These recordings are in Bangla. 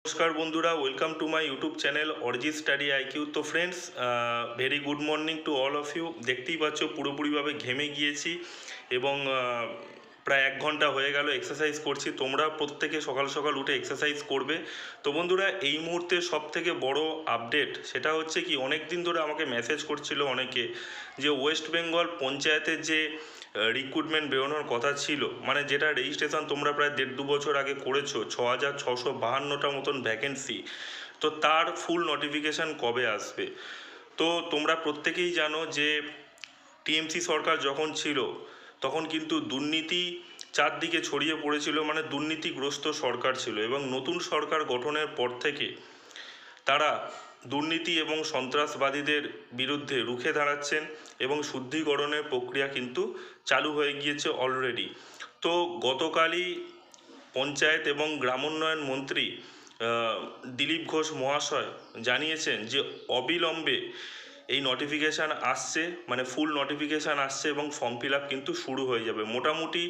নমস্কার বন্ধুরা, welcome to my YouTube channel Arijit study IQ. তো friends, very good morning to all of you. দেখতেই পাচ্ছ পুরোপুরিভাবে ঘেমে গিয়েছি এবং প্রায় 1 ঘন্টা হয়ে গেল এক্সারসাইজ করছি। তোমরা প্রত্যেকে সকাল সকাল উঠে এক্সারসাইজ করবে। তো বন্ধুরা, এই মুহূর্তে সবথেকে বড় আপডেট সেটা হচ্ছে কি, অনেক দিন ধরে আমাকে মেসেজ করছিল অনেকে যে ওয়েস্ট বেঙ্গল পঞ্চায়েতের যে রিক্রুটমেন্ট বেরোনোর কথা ছিল, মানে যেটা রেজিস্ট্রেশন তোমরা প্রায় 1.5-2 বছর আগে করেছো, 6,652টা মতন ভ্যাকেন্সি, তো তার ফুল নোটিফিকেশান কবে আসবে? তো তোমরা প্রত্যেকেই জানো যে টিএমসি সরকার যখন ছিল তখন কিন্তু দুর্নীতি চারদিকে ছড়িয়ে পড়েছিল, মানে দুর্নীতিগ্রস্ত সরকার ছিল। এবং নতুন সরকার গঠনের পর থেকে তারা দুর্নীতি এবং সন্ত্রাসবাদীদের বিরুদ্ধে রুখে দাঁড়াচ্ছেন এবং শুদ্ধিকরণের প্রক্রিয়া কিন্তু চালু হয়ে গিয়েছে অলরেডি। তো গতকালই পঞ্চায়েত এবং গ্রামোন্নয়ন মন্ত্রী দিলীপ ঘোষ মহাশয় জানিয়েছেন যে অবিলম্বে এই নোটিফিকেশান আসছে, মানে ফুল নোটিফিকেশান আসছে এবং ফর্ম ফিল আপ কিন্তু শুরু হয়ে যাবে। মোটামুটি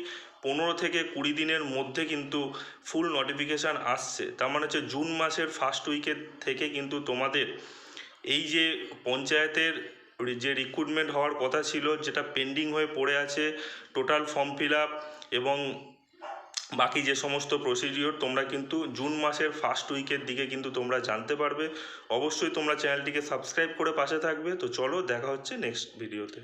15 থেকে 20 দিনের মধ্যে কিন্তু ফুল নোটিফিকেশান আসছে। তার মানে হচ্ছে জুন মাসের ফার্স্ট উইকের থেকে কিন্তু তোমাদের এই যে পঞ্চায়েতের যে রিক্রুটমেন্ট হওয়ার কথা ছিল, যেটা পেন্ডিং হয়ে পড়ে আছে, টোটাল ফর্ম ফিল আপ এবং বাকি যে সমস্ত প্রসিডিওর, তোমরা কিন্তু জুন মাসের ফার্স্ট উইকের দিকে কিন্তু তোমরা জানতে পারবে। অবশ্যই তোমরা চ্যানেলটিকে সাবস্ক্রাইব করে পাশে থাকবে। তো চলো, দেখা হচ্ছে নেক্সট ভিডিওতে।